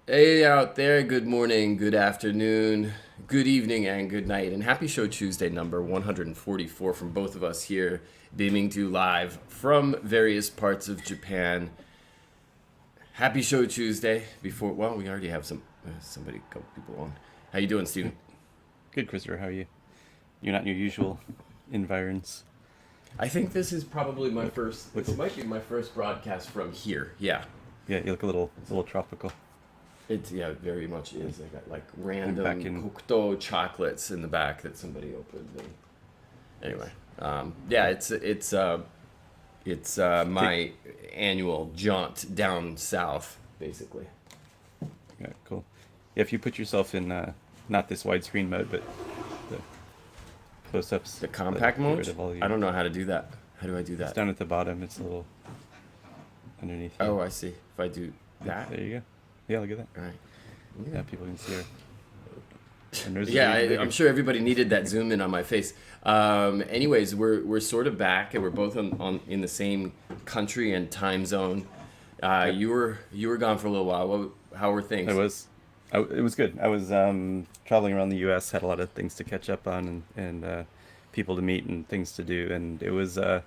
Hey out there, good morning, good afternoon, good evening, and good night. And happy Show Tuesday number 144 from both of us here, beaming to you live from various parts of Japan. Happy Show Tuesday. Well, we already have somebody, a couple people on. How you doing, Steven? Good, Christopher. How are you? You're not in your usual environs. I think this is probably my Look, first, look, this might be my first broadcast from here. Yeah. yeah, you look a little tropical. It very much is. I got like I'm back random in. Kokuto chocolates in the back that somebody opened. Anyway, yeah, it's Take, my annual jaunt down south, basically. yeah, cool. Yeah, if you put yourself in not this widescreen mode, but the close-ups The that compact get mode? rid of all I your. don't know how to do that. How do I do It's that? down at the bottom. It's a little underneath you. Oh, I see. If I do Yeah, that, there you go. Yeah, look at that. all right. Yeah, people can see our noses are Yeah, even I'm bigger. sure everybody needed that zoom in on my face. Anyways, we're sort of back, and we're both on in the same country and time zone. Yep, You were gone for a little while. How were I things? was. It was good. I was traveling around the U.S., had a lot of things to catch up on, and people to meet and things to do, and it was a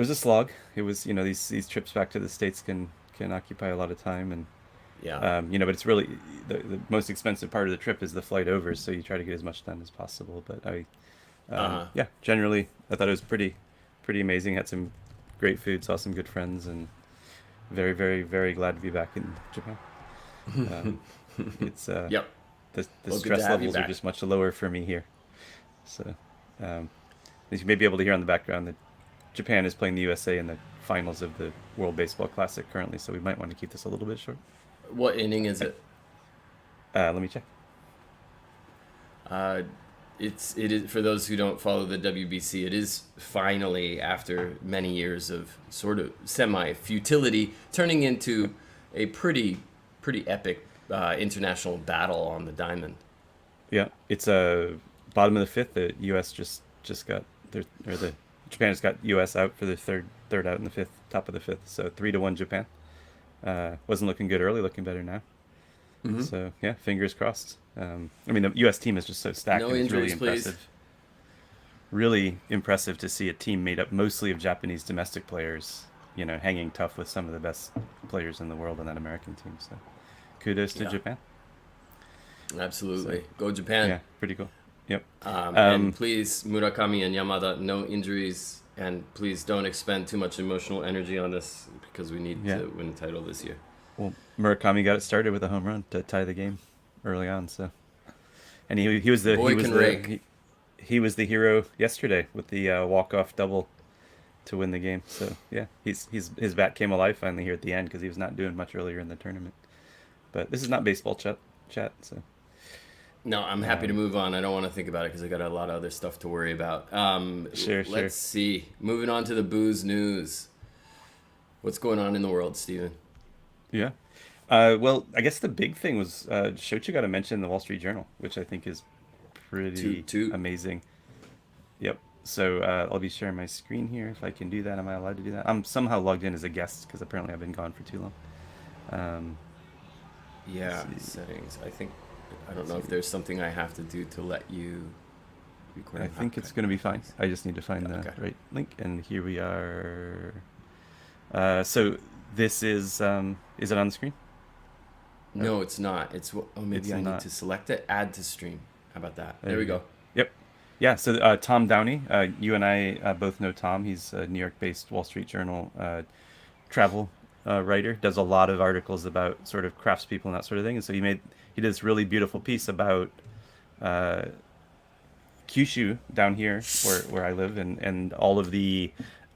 slog. It was, these trips back to the States can occupy a lot of time, and Yeah. but it's really the most expensive part of the trip is the flight over, so you try to get as much done as possible. But Uh, yeah, generally, I thought it was pretty amazing. Had some great food, saw some good friends, and very, very, very glad to be back in Japan. Um, it's yep. the Well, good to stress have you levels are back. just much lower for me here. So, um, as you may be able to hear in the background, that Japan is playing the USA in the finals of the World Baseball Classic currently, so we might want to keep this a little bit short. What inning is it? Let me check. Uh, it is for those who don't follow the WBC. It is finally, after many years of sort of semi futility, turning into a pretty epic international battle on the diamond. Yeah, it's bottom of the fifth. The U.S. just got the Japan just got U.S. out for the third out in the fifth, top of the fifth. So 3-1 Japan. Wasn't looking good early, looking better now. Hmm. So yeah, fingers crossed. I mean, the U.S. team is just so stacked, No and it's really injuries, please. impressive. Really impressive to see a team made up mostly of Japanese domestic players, hanging tough with some of the best players in the world on that American team. So kudos to Yeah, Japan. So absolutely. Go Japan. yeah, pretty cool. Yep. And Um, please, Murakami and Yamada, no injuries, and please don't expend too much emotional energy on this because we need yeah. to win the title this year. Well, Murakami got it started with a home run to tie the game early on. So, and he was the he Boy was can the rake. he was the hero yesterday with the walk off double to win the game. So yeah, his bat came alive finally here at the end because he was not doing much earlier in the tournament. But this is not baseball chat. So No, I'm happy to um, move on. I don't want to think about it because I got a lot of other stuff to worry about. sure. Let's see. Moving on to the booze news. What's going on in the world, Steven? Yeah. Well, I guess the big thing was Shochu got a mention in the Wall Street Journal, which I think is pretty Toot toot. amazing. Yep. So I'll be sharing my screen here if I can do that. Am I allowed to do that? I'm somehow logged in as a guest because apparently I've been gone for too long. Um, let's Yeah, see. settings. I don't Let's know if see. there's something I have to do to let you I record. think Okay, it's going to be fine. nice. I just need to find the Okay. right link, and here we are. So this is it on the screen? No, No, it's not. Oh, maybe it's I need not. to select it. Add to stream. How about that? There There we we go. go. Yep. Yeah. So Tom Downey, you and I both know Tom. He's a New York-based Wall Street Journal travel writer. Does a lot of articles about sort of craftspeople and that sort of thing. And so he did this really beautiful piece about uh, Kyushu down here where I live, and all of the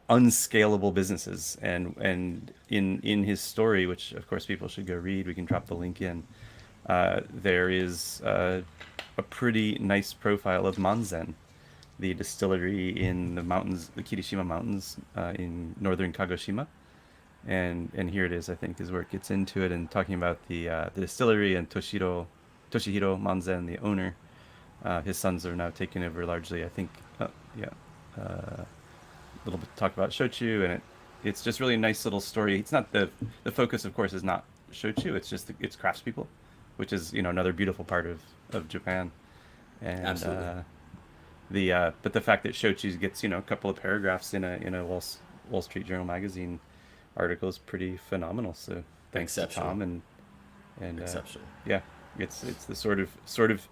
unscalable businesses, and in his story, which of course people should go read, we can drop the link in. There is a pretty nice profile of Manzen, the distillery in the mountains, the Kirishima Mountains, in northern Kagoshima. And here it is, I think, is where it gets into it, and talking about the distillery, and Toshihiro Manzen, the owner. His sons are now taking over largely, I think. Yeah, a little bit talk about shochu, and it's just really a nice little story. It's not the focus, of course, is not shochu. It's just it's craftspeople, which is another beautiful part of Japan. And Absolutely. but the fact that shochu gets a couple of paragraphs in a Wall Street Journal magazine article is pretty phenomenal. So thanks to Exceptional. Tom and Exceptional. yeah, it's the sort of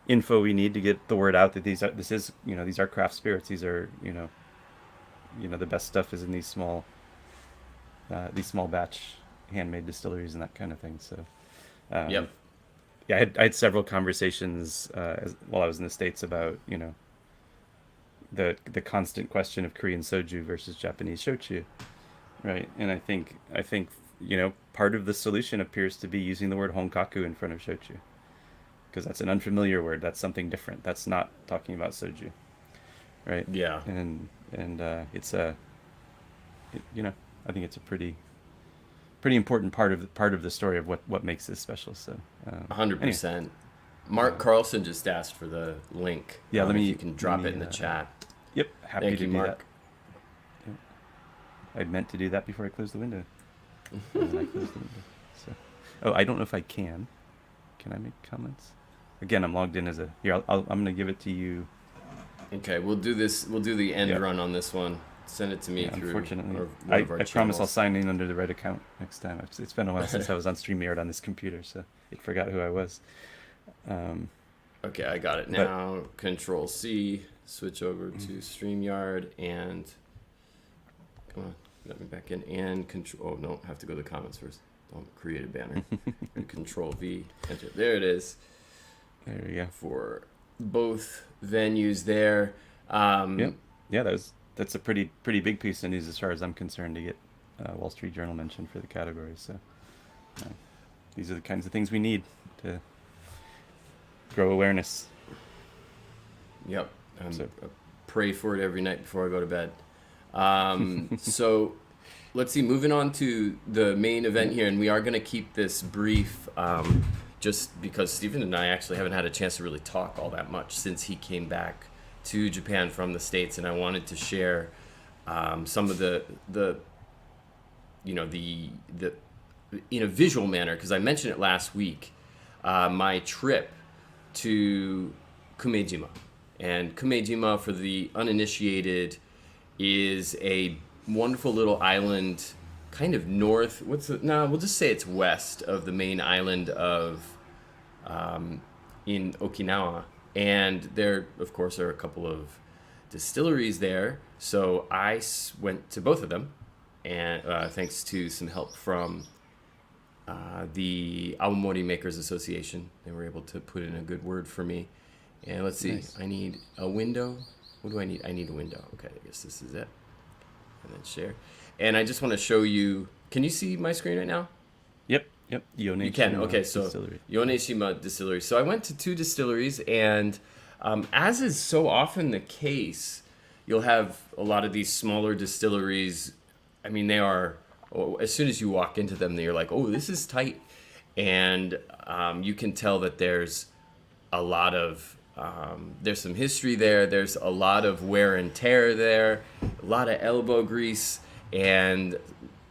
info we need to get the word out that these are craft spirits. These are the best stuff is in these small batch handmade distilleries and that kind of thing. So Yep. yeah, I had several conversations while I was in the States about the constant question of Korean soju versus Japanese shochu, right? And I think part of the solution appears to be using the word honkaku in front of shochu, because that's an unfamiliar word. That's something different. That's not talking about soju, right? Yeah. And it's I think it's a pretty important part of the story of what makes this special. So anyway, 100%. Mark Carlson just asked for the link. yeah. If you can drop Let it me in the chat. Yep, happy Thank to you, do that. Mark. Yep. I meant to do that before I closed the window. And then I closed the window. So, oh, I don't know if I can. Can I make comments? Again, I'm logged in as a here. I'm gonna give it to you. Okay, we'll do this. We'll do the end Yep. run on this one. Send it to me Yeah, through unfortunately, one of our I promise I'll channels. sign in under the right account next time. It's been a while since I was on StreamYard on this computer, so it forgot who I was. Um, Okay, I got it but now. Control C, switch over to StreamYard, and come on, let me back in. And control. Oh no, have to go to the comments first. Don't create a banner. And control V, enter. There it is there we go. for both venues there. Yep. Yeah, that's a pretty big piece of news as far as I'm concerned to get Wall Street Journal mentioned for the category. So uh, these are the kinds of things we need to grow awareness. Yep. So I pray for it every night before I go to bed. So let's see, moving on to the main event here, and we are going to keep this brief just because Stephen and I actually haven't had a chance to really talk all that much since he came back to Japan from the States, and I wanted to share some of the in a visual manner, because I mentioned it last week, my trip to Kumejima. And Kumejima, for the uninitiated, is a wonderful little island, kind of north. We'll just say it's west of the main island of in Okinawa. And there, of course, are a couple of distilleries there. So I went to both of them, and thanks to some help from the Awamori Makers Association, they were able to put in a good word for me. And let's see, nice. I need a window. What do I need? I need a window. Okay, I guess this is it. And then share. And I just want to show you. Can you see my screen right now? Yep. You can. Okay, so Distillery. Yoneshima Distillery. So I went to two distilleries, and as is so often the case, you'll have a lot of these smaller distilleries. I mean, they are, as soon as you walk into them, you're like, oh, this is tight. And you can tell that there's a lot of, there's some history there. There's a lot of wear and tear there, a lot of elbow grease. And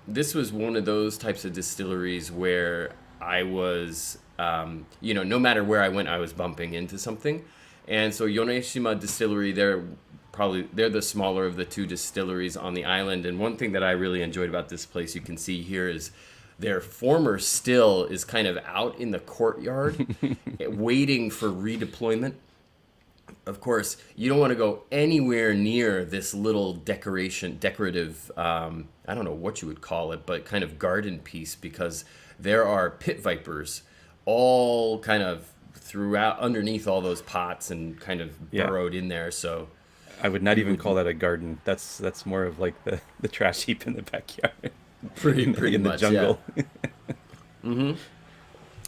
this was one of those types of distilleries where I was, no matter where I went, I was bumping into something. And so Yoneshima Distillery, they're the smaller of the two distilleries on the island. And one thing that I really enjoyed about this place, you can see here, is their former still is kind of out in the courtyard waiting for redeployment. Of course, you don't want to go anywhere near this little decorative, I don't know what you would call it, but kind of garden piece, because there are pit vipers all kind of throughout underneath all those pots and kind of Yeah. burrowed in there. So I would not even call that a garden. That's more of like the trash heap in the backyard. pretty in the much, jungle. yeah.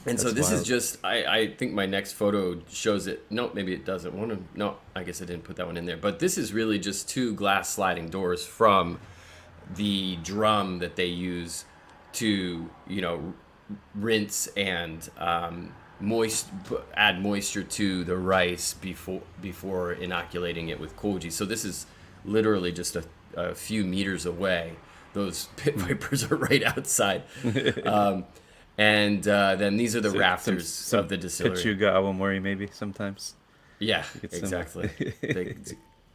And so That's this is wild. just, I think my next photo shows it. No, maybe it doesn't. No, I guess I didn't put that one in there. But this is really just two glass sliding doors from the drum that they use to, rinse and add moisture to the rice before inoculating it with koji. So this is literally just a few meters away. Those pit vipers are right outside. And then these are the So rafters some of the distillery. Pichuga Awamori maybe sometimes. Yeah, You get some. exactly. They,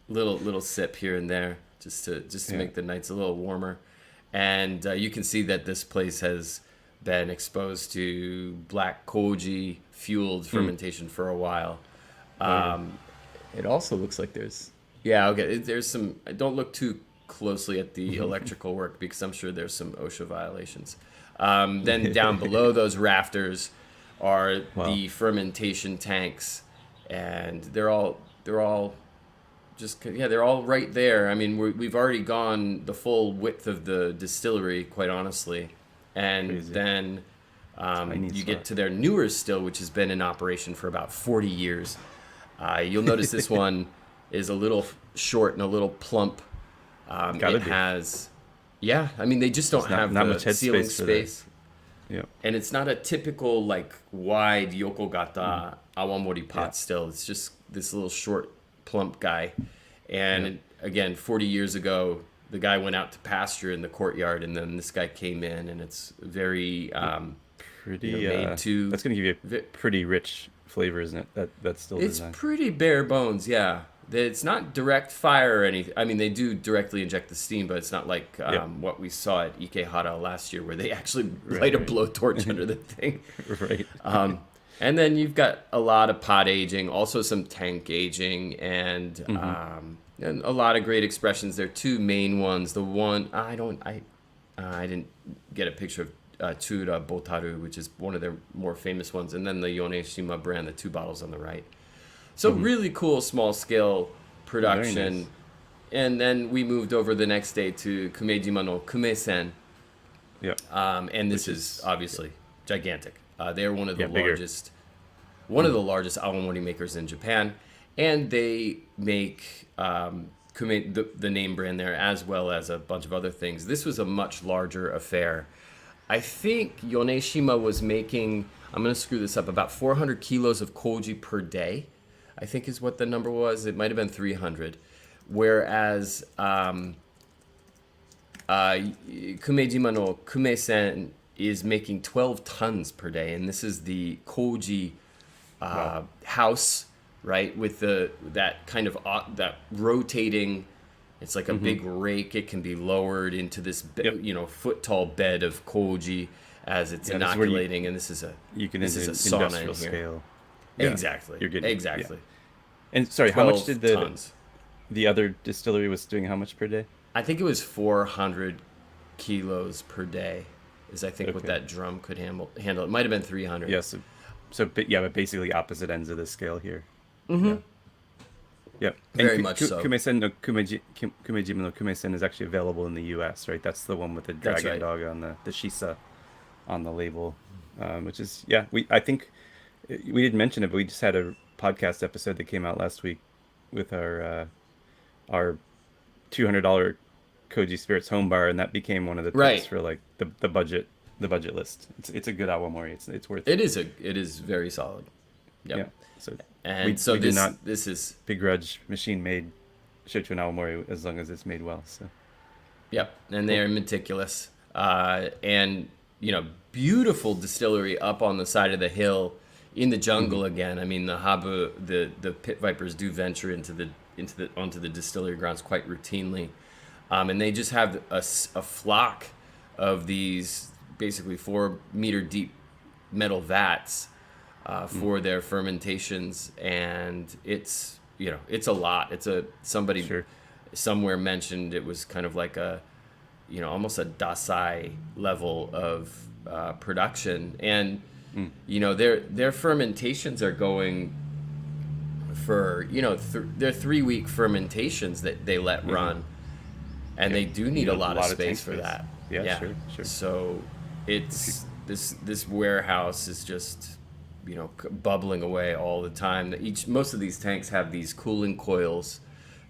little sip here and there just to Yeah. make the nights a little warmer. And you can see that this place has been exposed to black koji fueled fermentation for a while. Oh, It also looks like yeah, okay. There's some. Don't look too closely at the electrical work because I'm sure there's some OSHA violations. Then down below those rafters are wow. the fermentation tanks, and they're all just they're all right there. I mean, we've already gone the full width of the distillery, quite honestly, and Crazy. then Tiny you get spot. to their newer still, which has been in operation for about 40 years. You'll notice this one is a little short and a little plump. Gotta It be. has, yeah. I mean, they just don't There's not have not the much head ceiling space for that. space, Yeah. and it's not a typical like wide Yokogata Awamori pot. Yeah. Still, it's just this little short, plump guy. And Yeah. again, 40 years ago, the guy went out to pasture in the courtyard, and then this guy came in, and it's very Pretty. made to. That's gonna give you a vi- pretty rich flavor, isn't it? That's still It's design. pretty bare bones, yeah. It's not direct fire or anything. I mean, they do directly inject the steam, but it's not like Yeah. what we saw at Ikehara last year, where they actually Right, light a right. blowtorch under the thing. Right. And then you've got a lot of pot aging, also some tank aging, and a lot of great expressions. There are two main ones. The one I didn't get a picture of Tsura Botaru, which is one of their more famous ones, and then the Yoneshima brand, the two bottles on the right. So really cool small scale production. Very nice. And then we moved over the next day to Kumejima no Kumesen, Yeah. and this Which is obviously gigantic. They're one of the Yeah, bigger. largest awamori makers in Japan, and they make the name brand there as well as a bunch of other things. This was a much larger affair. I think Yoneshima was making, I'm going to screw this up, about 400 kilos of koji per day, I think is what the number was. It might have been 300. Whereas Kumejima no Kumesen is making 12 tons per day, and this is the koji house, right? With that kind of that rotating. It's like a big rake. It can be lowered into this, Yep. foot tall bed of koji as it's Yeah, this is where inoculating, and this is a You can this into is a sauna industrial in here. scale. Yeah. Exactly. You're getting exactly. Yeah. And sorry, how much 12 did tons. the other distillery was doing? How much per day? I think it was 400 kilos per day. Is I think what Okay. that drum could handle. It might have been 300. Yes. But basically opposite ends of the scale here. Mm-hmm. Yeah. Very much so. Kumejima no Kumesen is actually available in the U.S., right? That's the one with the That's dragon right. dog on the shisa on the label, which is I think we didn't mention it, but we just had a podcast episode that came out last week with our $200 Koji Spirits home bar, and that became one of the picks Right. for like the budget list. It's a good Awamori. It's worth It is very solid. Yep. Yeah. So And we do not this is begrudge machine made Shochu and Awamori as long as it's made well. So yep, and they are meticulous. And beautiful distillery up on the side of the hill in the jungle again. I mean, the habu, the pit vipers do venture onto the distillery grounds quite routinely, and they just have a flock of these basically 4-meter deep metal vats for their fermentations, and it's a lot. Somebody Sure. somewhere mentioned it was kind of like a almost a dasai level of production, and their fermentations are going for they're 3-week fermentations that they let run, and they do need a lot of tank space for that. Yeah, sure. So it's this warehouse is just bubbling away all the time. Most of these tanks have these cooling coils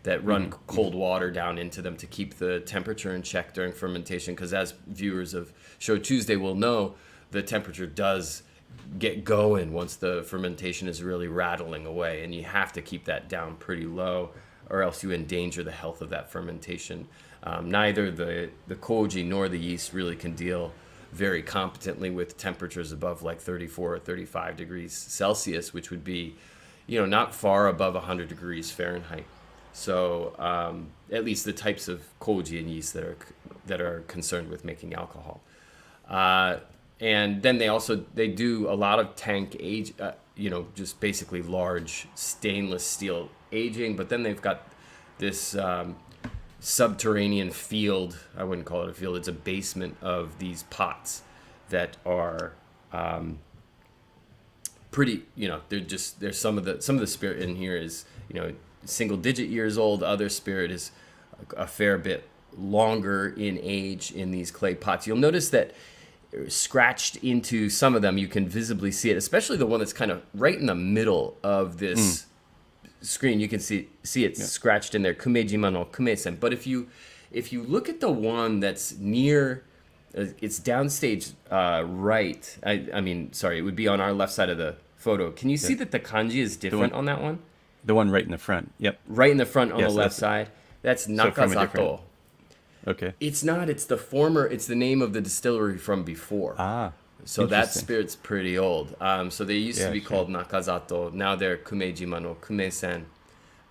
that run cold water down into them to keep the temperature in check during fermentation, because as viewers of Shochu'sday will know, the temperature does get going once the fermentation is really rattling away, and you have to keep that down pretty low or else you endanger the health of that fermentation. Neither the koji nor the yeast really can deal very competently with temperatures above like 34 or 35 degrees Celsius, which would be, not far above 100 degrees Fahrenheit. So at least the types of koji and yeast that are concerned with making alcohol. And then they do a lot of tank age, just basically large stainless steel aging. But then they've got this subterranean field. I wouldn't call it a field. It's a basement of these pots that are pretty. There's some of the spirit in here is single digit years old. Other spirit is a fair bit longer in age in these clay pots. You'll notice that scratched into some of them, you can visibly see it, especially the one that's kind of right in the middle of this screen. You can see it scratched in there, Kumejima no Kumesen. But if you look at the one that's near, it's downstage right. It would be on our left side of the photo. Can you see that the kanji is different on that one? The one right in the front. Yep. Right in the front on the left side. That's Nakazato. Okay. It's not. It's the name of the distillery from before. So that spirit's pretty old. So they used to be called Nakazato. Now they're Kumejima no Kumesen.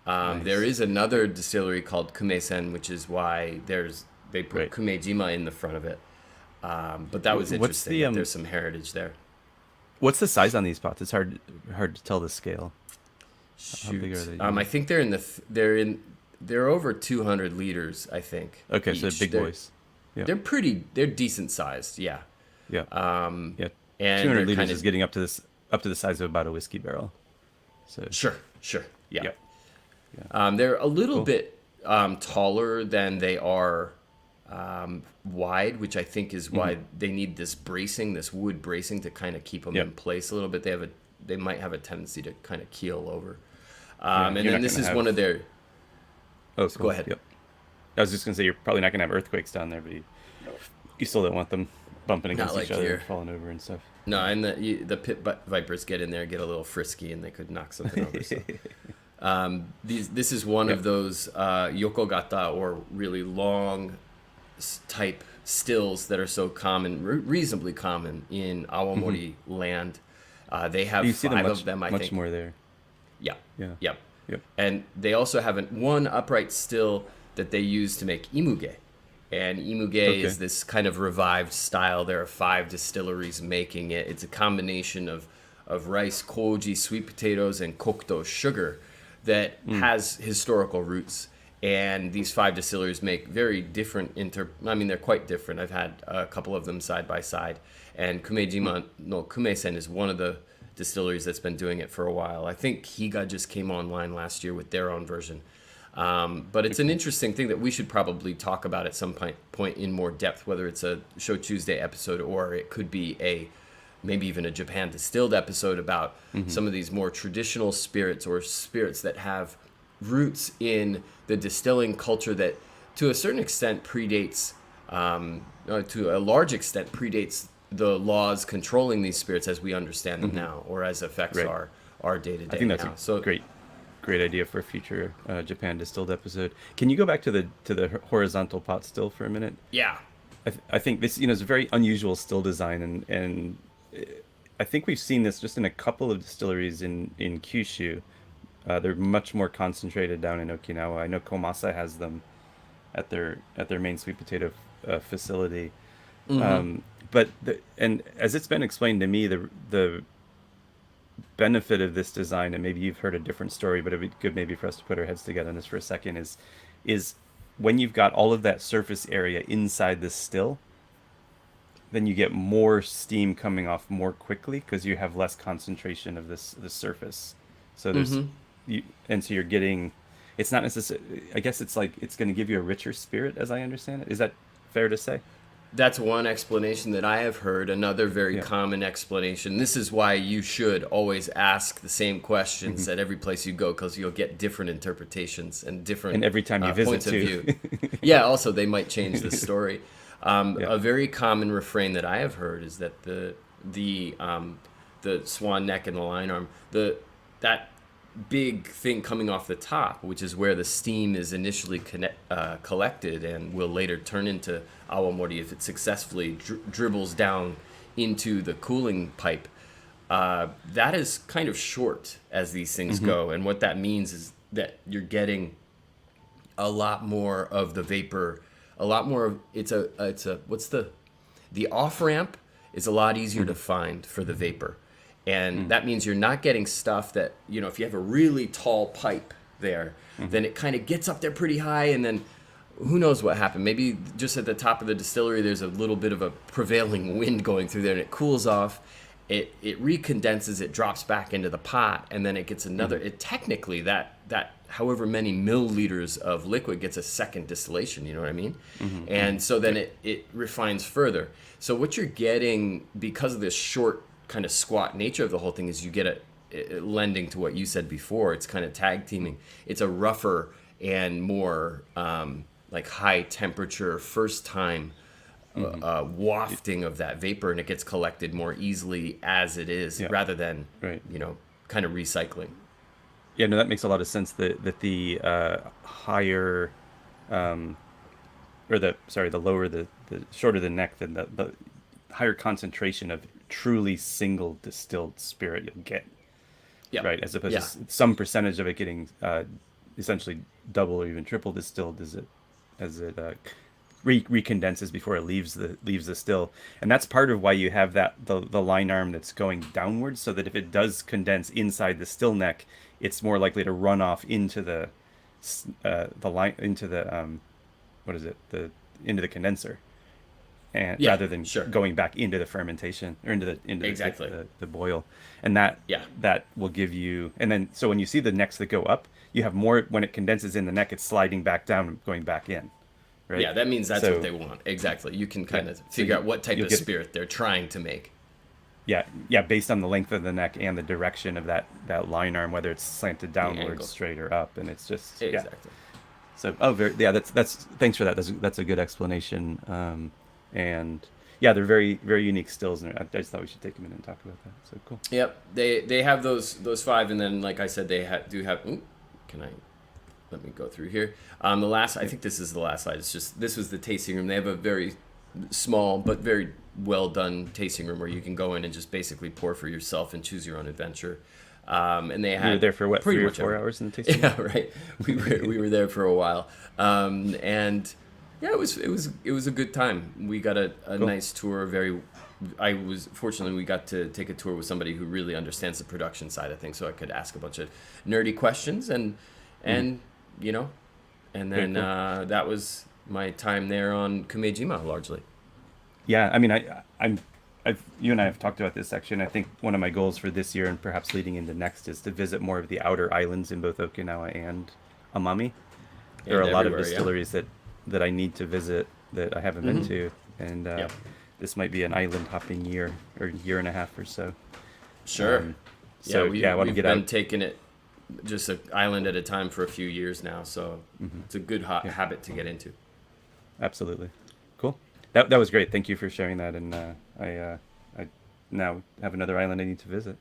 Nice. There is another distillery called Kumesen, which is why they put Kumejima in the front of it. But that was interesting. There's some heritage there. What's the size on these pots? It's hard to tell the scale. Shoot. How big are they? I think they're over 200 liters, I think. Okay, so they're big boys. Yeah. They're decent sized, yeah. Yeah. And 200 liters is getting up to the size of about a whiskey barrel. So Sure. Yeah. Yep. They're a little bit taller than they are wide, which I think is why they need this wood bracing to kind of keep them in place a little bit. They might have a tendency to kind of keel over. And then this is one of their... Oh, cool. Go ahead. Yep. I was just going to say, you're probably not going to have earthquakes down there, but you still don't want them bumping against each other and falling over and stuff. No, and the pit vipers get in there, get a little frisky, and they could knock something over. So. This is one of those yokogata, or really long type stills that are so common, reasonably common in Awamori land. They have you see 5 them of them, I think. Much more there. Yeah. Yep. And they also have one upright still that they use to make imuge. And imuge is this kind of revived style. There are 5 distilleries making it. It's a combination of rice, koji, sweet potatoes, and kokuto sugar that has historical roots. And these 5 distilleries make very different they're quite different. I've had a couple of them side by side. And Kumejima no Kumesen is one of the distilleries that's been doing it for a while. I think Higa just came online last year with their own version. But it's an interesting thing that we should probably talk about at some point in more depth, whether it's a Shochu'sday episode or it could be maybe even a Japan distilled episode about some of these more traditional spirits, or spirits that have roots in the distilling culture that to a certain extent predates, to a large extent predates the laws controlling these spirits as we understand them now, or as affects our day-to-day. I think that's a great idea for a future Japan distilled episode. Can you go back to the horizontal pot still for a minute? Yeah. I think this is a very unusual still design, and I think we've seen this just in a couple of distilleries in Kyushu. They're much more concentrated down in Okinawa. I know Komasa has them at their main sweet potato facility. But as it's been explained to me, the benefit of this design, and maybe you've heard a different story, but it'd be good maybe for us to put our heads together on this for a second, is when you've got all of that surface area inside the still, then you get more steam coming off more quickly because you have less concentration of the surface. So there's so you're getting, it's not necessarily, I guess it's like it's going to give you a richer spirit, as I understand it. Is that fair to say? That's one explanation that I have heard. Another very common explanation. This is why you should always ask the same questions at every place you go, because you'll get different interpretations and different and every time you visit points too. of view. Yeah, also they might change the story. A very common refrain that I have heard is that the swan neck and the line arm, that big thing coming off the top, which is where the steam is initially collected and will later turn into awamori if it successfully dribbles down into the cooling pipe. That is kind of short as these things go, and what that means is that you're getting a lot more of the vapor, a lot more of it's a what's the off ramp is a lot easier to find for the vapor. And that means you're not getting stuff that, you know, if you have a really tall pipe there, then it kind of gets up there pretty high, and then who knows what happened. Maybe just at the top of the distillery, there's a little bit of a prevailing wind going through there, and it cools off. It recondenses, it drops back into the pot, and then it gets another. It technically that however many milliliters of liquid gets a second distillation. You know what I mean? And so then it refines further. So what you're getting because of this short kind of squat nature of the whole thing is you get lending to what you said before. It's kind of tag teaming. It's a rougher and more like high temperature first time wafting of that vapor, and it gets collected more easly as it is rather than you know, kind of recycling. Yeah, no, that makes a lot of sense. That the higher, or the lower the shorter the neck, then the higher concentration of truly single distilled spirit you'll get. Yeah. Right, as opposed to some percentage of it getting essentially double or even triple distilled as it recondenses before it leaves the still. And that's part of why you have the line arm that's going downwards, so that if it does condense inside the still neck, it's more likely to run off into the line, into the into the condenser, and rather than going back into the fermentation or into the boil. And that will give you, and then so when you see the necks that go up, you have more. When it condenses in the neck, it's sliding back down and going back in. Right? Yeah, that means that's what they want. Exactly. You can kind of figure out what type of spirit they're trying to make. Yeah, based on the length of the neck and the direction of that line arm, whether it's slanted downwards, straight, or up, and it's just exactly. So that's thanks for that. That's a good explanation. And yeah, they're very very unique stills, and I just thought we should take a minute and talk about that. So cool. Yep, they have those 5, and then like I said, they do have. Let me go through here. I think this is the last slide. It's just, this was the tasting room. They have a very small but very well done tasting room where you can go in and just basically pour for yourself and choose your own adventure. And they had, you were there for what, 3 or 4 hours in the tasting room? Yeah, right. We were there for a while, and yeah, it was a good time. We got a nice tour. Fortunately, we got to take a tour with somebody who really understands the production side of things, so I could ask a bunch of nerdy questions and you know, and then that was my time there on Kumejima largely. Yeah, I mean, you and I have talked about this section. I think one of my goals for this year and perhaps leading into next is to visit more of the outer islands in both Okinawa and Amami. There are a lot of distilleries that I need to visit that I haven't been to, and this might be an island hopping year or year and a half or so. Sure. I want to get out. Taking it just an island at a time for a few years now, so it's a good habit to get into. Absolutely. Cool. That was great. Thank you for sharing that, and I now have another island I need to visit.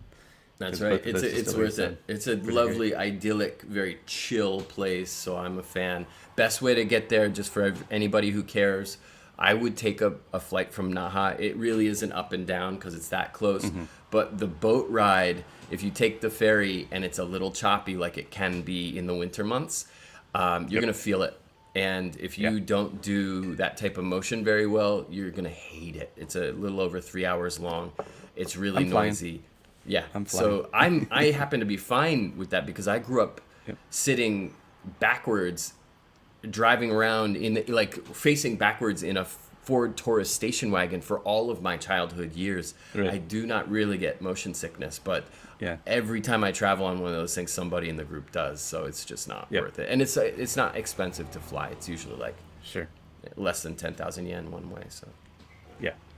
That's right. It's worth it. It's a lovely, idyllic, very chill place, so I'm a fan. Best way to get there, just for anybody who cares, I would take a flight from Naha. It really isn't up and down because it's that close, but the boat ride, if you take the ferry and it's a little choppy like it can be in the winter months, you're going to feel it. And if you don't do that type of motion very well, you're going to hate it. It's a little over 3 hours long. It's really noisy. Yeah. So I happen to be fine with that because I grew up sitting backwards, driving around facing backwards in a Ford Taurus station wagon for all of my childhood years. Right. I do not really get motion sickness, but every time I travel on one of those things, somebody in the group does, so it's just not worth it. And it's not expensive to fly. It's usually like less than 10,000 yen one way. So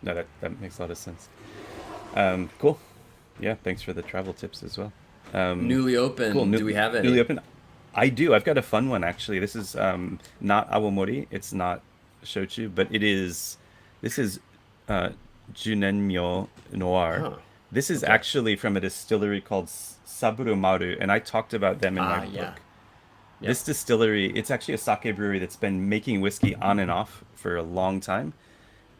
that makes a lot of sense. Cool. Yeah, thanks for the travel tips as well. Newly open. Cool. Do we have it? Newly open. I do. I've got a fun one actually. This is not Awamori. It's not Shochu, but it is. This is Junenmyo Noir, This is Okay. actually from a distillery called Saburumaru, and I talked about them in my Ah, yeah. book. Yep. This distillery, it's actually a sake brewery that's been making whiskey on and off for a long time.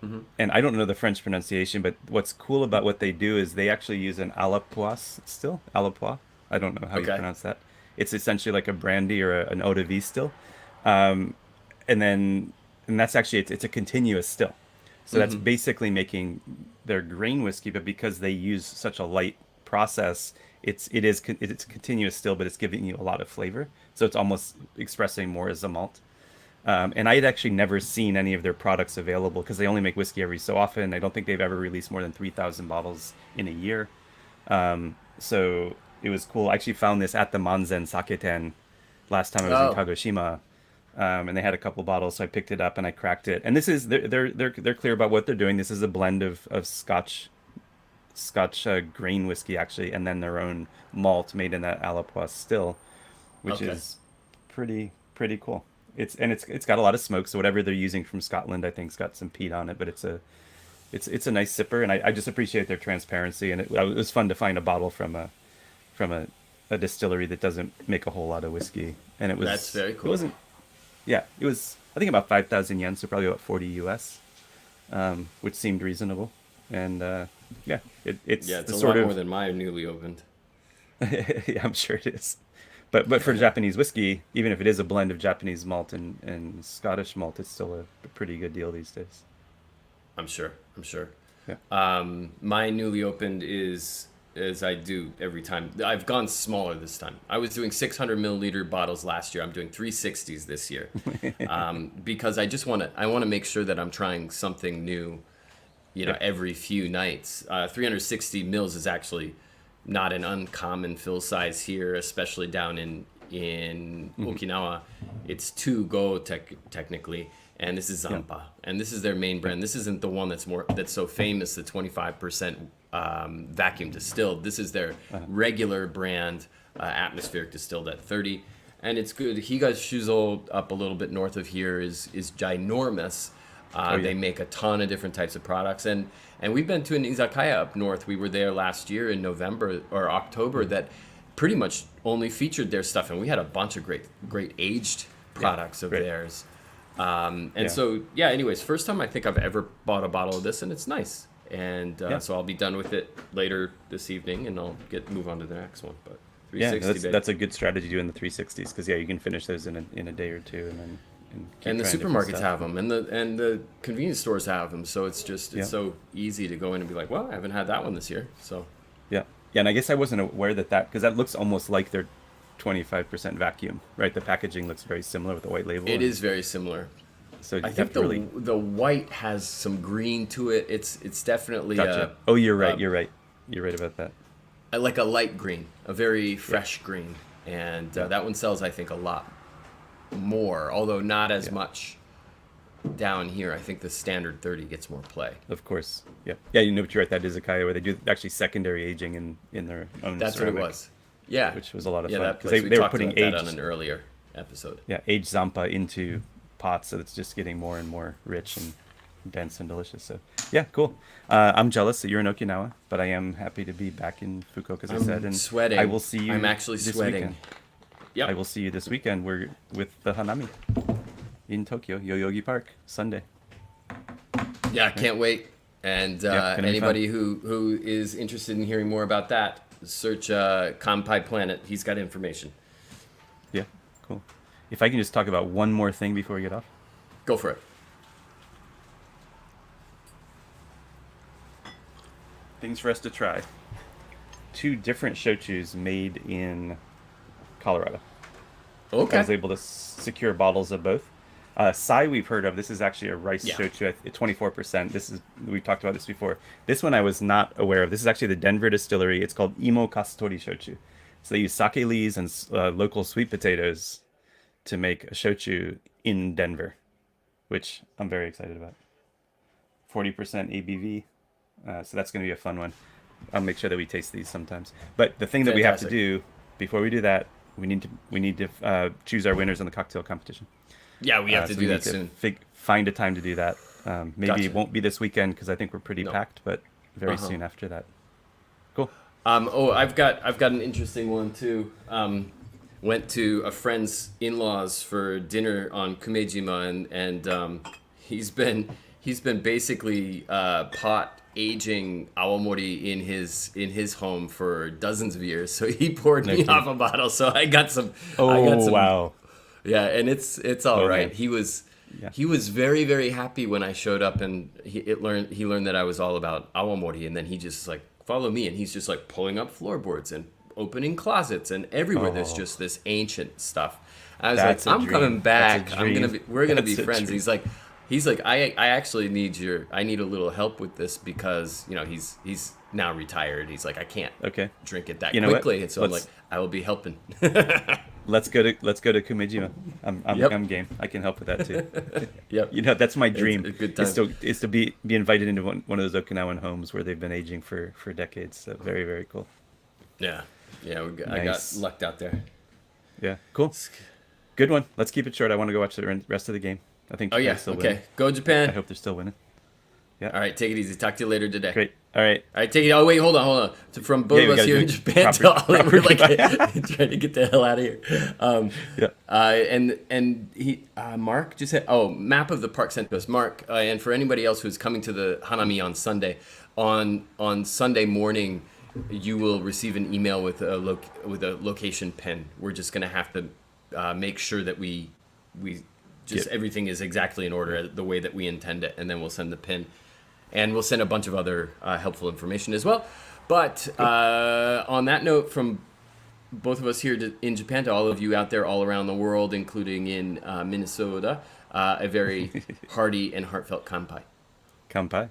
Hmm. And I don't know the French pronunciation, but what's cool about what they do is they actually use an Alapois still. Alapois. I don't know how you Okay. pronounce that. It's essentially like a brandy or an eau de vie still. Um, and then, and that's actually, it's a continuous still. So that's Hmm. basically making their grain whiskey, but because they use such a light process, it's continuous still, but it's giving you a lot of flavor. So it's almost expressing more as a malt. And I had actually never seen any of their products available because they only make whiskey every so often. I don't think they've ever released more than 3,000 bottles in a year. So it was cool. I actually found this at the Manzen Saketen last time I was in Oh, Kagoshima, and they had a couple bottles, so I picked it up and I cracked it. And this is they're clear about what they're doing. This is a blend of Scotch grain whiskey actually, and then their own malt made in that Alapois still, which okay. is pretty cool. It's got a lot of smoke, so whatever they're using from Scotland, I think's got some peat on it. But it's a nice sipper, and I just appreciate their transparency. And it was fun to find a bottle from a distillery that doesn't make a whole lot of whiskey. And That's very it cool. wasn't yeah it was I think about 5,000 yen, so probably about 40 US, which seemed reasonable. And yeah, it's Yeah, it's the a sort lot more of than my newly opened. yeah, I'm sure it is. But for Japanese whiskey, even if it is a blend of Japanese malt and Scottish malt, it's still a pretty good deal these days. I'm sure. I'm sure. Yeah. My newly opened is as I do every time. I've gone smaller this time. I was doing 600 milliliter bottles last year. I'm doing 360s this year, because I just want to. I want to make sure that I'm trying something new. Yeah. Every few nights. 360 mils is actually not an uncommon fill size here, especially down in Hmm. Okinawa. It's two go technically, and this is Yeah. Zampa, and this is their main Yeah. brand. This isn't the one that's so famous, the 25% vacuum distilled. This is their Uh, regular brand, atmospheric distilled at 30, and it's good. Higashuzo up a little bit north of here is ginormous. oh They yeah. make a ton of different types of products, and we've been to an izakaya up north. We were there last year in November or October Hmm. that pretty much only featured their stuff, and we had a bunch of great aged Yeah. products of Great. theirs. And Yeah. so yeah. Anyways, first time I think I've ever bought a bottle of this, and it's nice. And Yeah. so I'll be done with it later this evening, and I'll move on to the next one. But Yeah. No, 360, babe. that's a good strategy doing the 360s because yeah, you can finish those in a day or two and then and keep And the trying different supermarkets stuff. have them, and the convenience stores have them. So it's Yeah. so easy to go in and be like, well, I haven't had that one this year. So Yeah. Yeah. And I guess I wasn't aware that because that looks almost like their 25% vacuum, right? The packaging looks very similar with the white label, it and is very similar. so you I have think to really the white has some green to it. It's definitely gotcha. Oh, you're right. a You're right. You're right about that. like a light green, a very Yeah. fresh green, and Yeah. that one sells I think a lot more, although not as Yeah. much down here. I think the standard 30 gets more play. Of course. Yeah. Yeah. You know, but you're right. That is Izakaya where they do actually secondary aging in their own That's what it ceramic, was. Yeah, which was a lot of yeah, fun that because place. We they were talked putting about that on aged an earlier episode. yeah aged Zampa into pots, so it's just getting more and more rich and dense and delicious. So yeah, cool. I'm jealous that you're in Okinawa, but I am happy to be back in Fukuoka, as I said, I'm and sweating. I will see you. I'm actually this sweating. Weekend. I Yep. will see you this weekend. We're with the Hanami in Tokyo, Yoyogi Park, Sunday. Yeah, I can't wait. And Yeah, gonna be anybody who is interested in hearing more about that, search Kanpai Planet. He's got information. Yeah, cool. If I can just talk about one more thing before we get off. Go for it. Things for us to try. Two different shochus made in Colorado. I was Okay. able to secure bottles of both. Sai we've heard of. This is actually a rice Yeah. shochu at 24%. We've talked about this before. This one I was not aware of. This is actually the Denver distillery. It's called Imo Kastori Shochu. So they use sake leaves and local sweet potatoes to make a shochu in Denver, which I'm very excited about. 40% ABV. So that's going to be a fun one. I'll make sure that we taste these sometimes. But the thing that we have to Fantastic. do before we do that, we need to choose our winners in the cocktail competition. Yeah, we have to So do we that need to soon. find a time to do that. Maybe Gotcha. it won't be this weekend because I think we're pretty No. packed, but very Uh-huh. soon after that. Cool. I've got an interesting one too. Went to a friend's in-laws for dinner on Kumejima, and he's been basically pot aging Awamori in his home for dozens of years. So he poured me kidding. off a bottle. So I got some. Oh, I got some, wow. Yeah, and it's all Oh, right. man. Yeah. He was very, very happy when I showed up, and he learned that I was all about Awamori, and then he just like follow me, and he's just like pulling up floorboards and opening closets, and everywhere there's Oh. just this ancient stuff. I was That's a like, I'm dream. coming That's a back. We're gonna be That's a friends. dream. He's like, I actually I need a little help with this because he's now retired. He's like, I can't Okay. drink it that You know what? quickly, and so I'm like, Let's I will be helping. let's go to Kumejima. Yep. I'm game. I can help with that too. Yep. That's my dream. a good Is time. to be invited into one of those Okinawan homes where they've been aging for decades. So very, very cool. Yeah, yeah. I got Nice. lucked out there. Yeah, cool. Good one. Let's keep it short. I want to go watch the rest of the game. I think Oh yeah. Japan's still Okay. winning. Go I Japan. hope they're still winning. Yeah. All right. Take it easy. Talk to you later today. Great. All right. All right. Take it. Oh wait. Hold on. So from both Yeah, of we us gotta here do in Japan to proper- Ollie, we're like proper- trying to get the hell out of here. Yeah. And he Mark just said, oh, map of the park sent to us. Mark, and for anybody else who's coming to the Hanami on Sunday, on Sunday morning, you will receive an email with a location pin. We're just gonna have to make sure that we just Yep. everything is exactly in order the way that we intend it, and then we'll send the pin, and we'll send a bunch of other helpful information as well. But on that note, from both of us here in Japan to all of you out there all around the world, including in Minnesota, a very hearty and heartfelt kanpai. Kampai.